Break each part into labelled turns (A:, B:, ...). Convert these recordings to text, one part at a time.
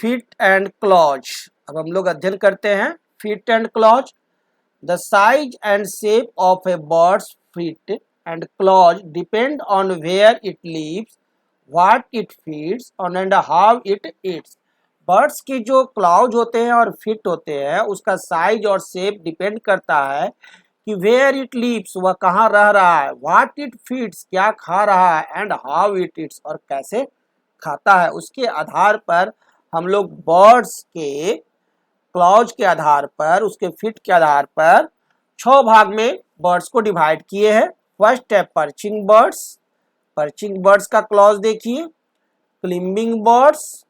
A: Feet and clause. अब हम लोग अध्ययन करते हैं feet and claws. The size and shape of a bird's feet and claws depend on where it lives, what it feeds on and how it eats. Birds के जो clause होते हैं और फिट होते हैं उसका साइज और शेप डिपेंड करता है कि वेयर इट लिव्स, वह कहाँ रह रहा है, व्हाट इट फीड्स, क्या खा रहा है, एंड हाउ इट ईट्स, और कैसे खाता है। उसके आधार पर हम लोग बर्ड्स के क्लॉज के आधार पर, उसके फिट के आधार पर 6 भाग में बर्ड्स को डिवाइड किए हैं। फर्स्ट है पर्चिंग बर्ड्स। पर्चिंग बर्ड्स का क्लॉज देखिए। Climbing birds,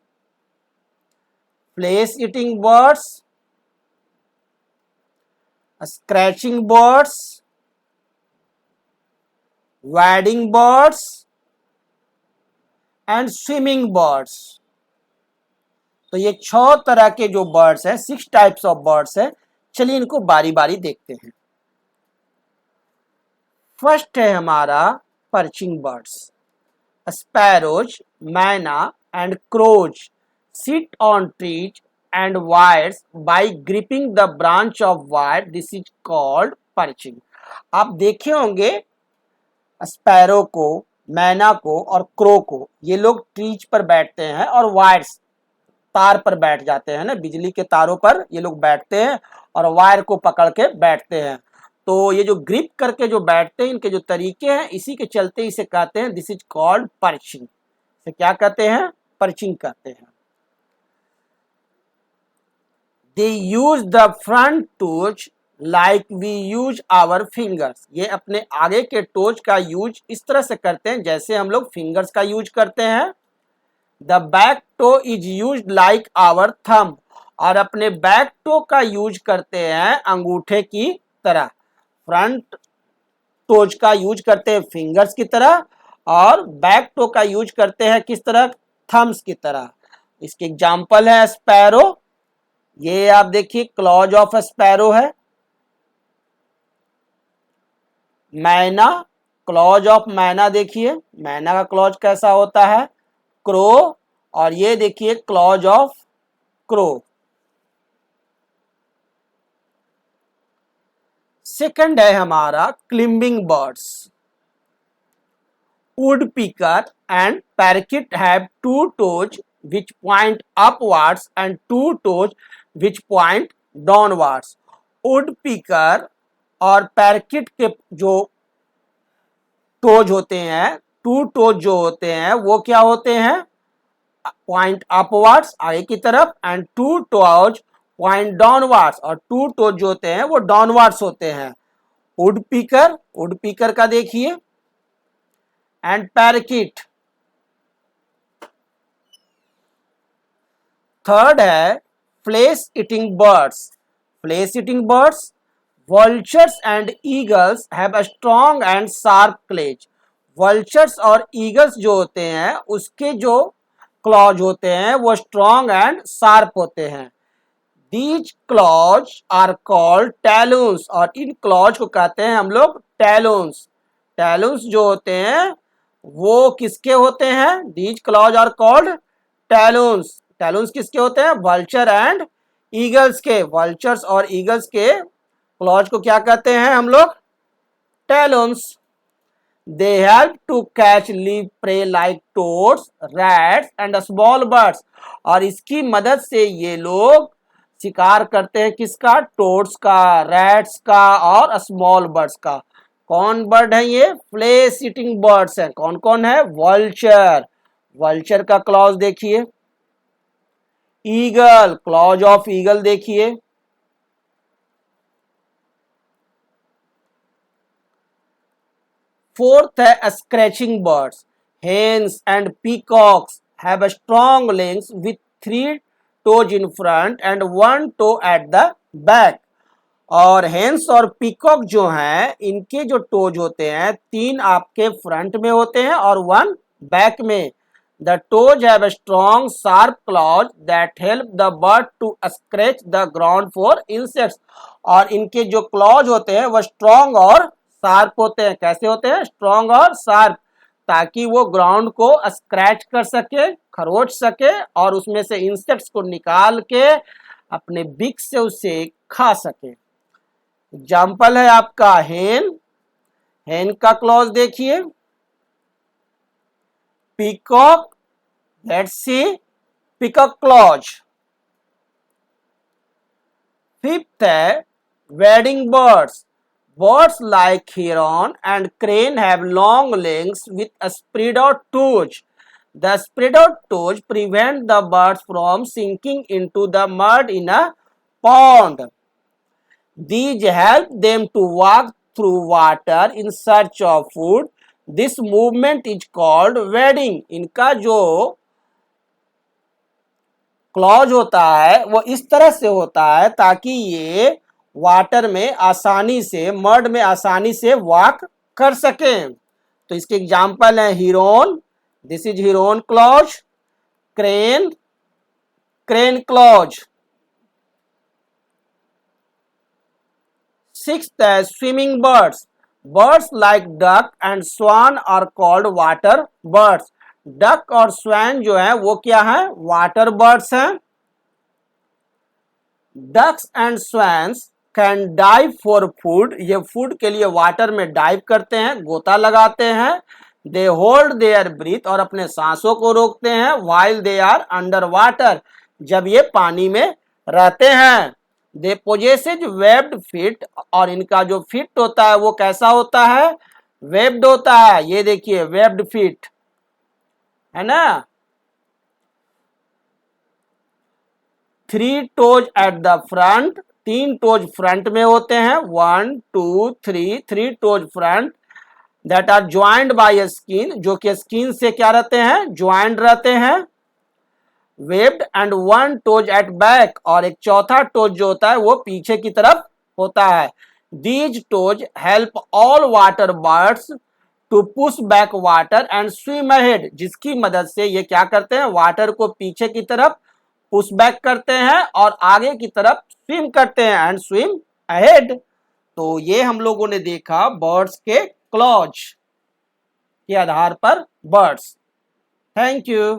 A: flesh eating birds, scratching birds, wading birds and swimming birds. तो ये 6 तरह के जो बर्ड्स हैं, 6 टाइप्स ऑफ बर्ड्स हैं। चलिए इनको बारी बारी देखते हैं। फर्स्ट है हमारा perching birds. Sparrows, myna and crows sit on trees and wires by gripping the branch of wire. This is called perching. आप देखे होंगे स्पैरो को, मैना को और क्रो को, ये लोग ट्रीज पर बैठते हैं और वायर्स, तार पर बैठ जाते हैं ना, बिजली के तारों पर ये लोग बैठते हैं और वायर को पकड़ के बैठते हैं। तो ये जो ग्रिप करके जो बैठते हैं, इनके जो तरीके हैं, इसी के चलते इसे कहते हैं दिस इज कॉल्ड पर्चिंग। इसे क्या कहते हैं? पर्चिंग कहते हैं। They use the front toes like we use our fingers. ये अपने आगे के टोज का यूज इस तरह से करते हैं जैसे हम लोग फिंगर्स का यूज करते हैं। The back toe is used like our thumb. और अपने बैक टो का यूज करते हैं अंगूठे की तरह। फ्रंट टोज का यूज करते हैं फिंगर्स की तरह और बैक टो का यूज करते हैं किस तरह? थम्स की तरह। इसके एग्जाम्पल है स्पैरो। ये आप देखिए क्लॉज ऑफ स्पैरो है। मैना, क्लॉज ऑफ मैना देखिए, मैना का क्लॉज कैसा होता है? क्रो, और ये देखिए क्लॉज ऑफ क्रो। सेकंड है हमारा climbing birds. Woodpecker and parrot have 2 toes which point upwards and 2 toes which point downwards. Woodpecker और पैरकिट के जो टोज होते हैं, 2 टोज जो होते हैं वो क्या होते हैं? पॉइंट अपवर्ड्स, आगे की तरफ, एंड 2 टोज पॉइंट डाउनवर्ड्स, और 2 टोज जो होते हैं वो डाउनवर्ड्स होते हैं। वुडपीकर, वुडपीकर का देखिए, एंड पैरकिट। थर्ड है flesh eating birds. Flesh eating birds, vultures and eagles have a strong and sharp claws. Vultures और ईगल्स जो होते हैं उसके जो क्लॉज होते हैं वो स्ट्रॉन्ग एंड शार्प होते हैं। दीज क्लॉज आर कॉल्ड टैलून्स, और इन क्लॉज को कहते हैं हम लोग टैलून्स। टैलून्स जो होते हैं वो किसके होते हैं? These claws are called talons. Talons किसके होते हैं? वल्चर एंड ईगल्स के। वल्चर्स और ईगल्स के क्लॉज को क्या कहते हैं हम लोग? Talons. They help to catch live prey like toads, rats and small birds, और इसकी मदद से ये लोग शिकार करते हैं किसका? टोड्स का, रैट्स का और स्मॉल बर्ड्स का। कौन बर्ड है ये? फ्लेश ईटिंग बर्ड्स हैं। कौन कौन है? वल्चर, वल्चर का क्लॉज देखिए। ईगल, क्लॉज ऑफ ईगल देखिए। फोर्थ है scratching birds. Hens and peacocks have a strong links with 3 toes in front and 1 toe at the back. और हेन्स और पीकॉक जो हैं इनके जो टोज होते हैं 3 आपके फ्रंट में होते हैं और 1 बैक में। The toes have a strong sharp claws that help the bird to scratch the ground for insects. और इनके जो क्लॉज होते हैं वो स्ट्रॉन्ग और शार्प होते हैं। कैसे होते हैं? स्ट्रॉन्ग और शार्प, ताकि वो ग्राउंड को स्क्रैच कर सके खरोच सके और उसमें से इंसेक्ट्स को निकाल के अपने बिक से उसे खा सके। एग्जाम्पल है आपका हेन। हेन का क्लॉज देखिए, peacock, let's see peacock claws. Fifth है wading birds. Birds like heron and crane have long legs with a spread out toes. The spread out toes prevent the birds from sinking into the mud in a pond. These help them to walk through water in search of food. This movement is called wading. इनका जो clause होता है वो इस तरह से होता है ताकि ये वाटर में आसानी से, मड में आसानी से वॉक कर सकें। तो इसके एग्जाम्पल है heron, this is heron claws, crane, crane claws. Sixth है swimming birds. Birds like duck and swan are called water birds. Duck और स्वैन जो है वो क्या है? वाटर बर्ड्स हैं। Ducks and swans can dive for food. ये food के लिए वाटर में डाइव करते हैं, गोता लगाते हैं। दे होल्ड देयर ब्रीथ, और अपने सांसों को रोकते हैं। While they are under water, जब ये पानी में रहते हैं। दे पोजेसेज वेब्ड फीट, और इनका जो फीट होता है वो कैसा होता है? वेब्ड होता है। ये देखिए वेब्ड फीट है ना। 3 toes at the front, 3 toes front में होते हैं। 1 2 3, 3 toes front that are joined by skin, जो कि स्किन से क्या रहते हैं? ज्वाइंड रहते हैं। Webbed and 1 toes at back, और एक चौथा टोज जो होता है वो पीछे की तरफ होता है। These toes help all water birds to push back water and swim ahead, जिसकी मदद से ये क्या करते हैं? वाटर को पीछे की तरफ पुश बैक करते हैं और आगे की तरफ स्विम करते हैं, एंड स्विम अहेड। तो ये हम लोगों ने देखा बर्ड्स के क्लॉज के आधार पर बर्ड्स। Thank you.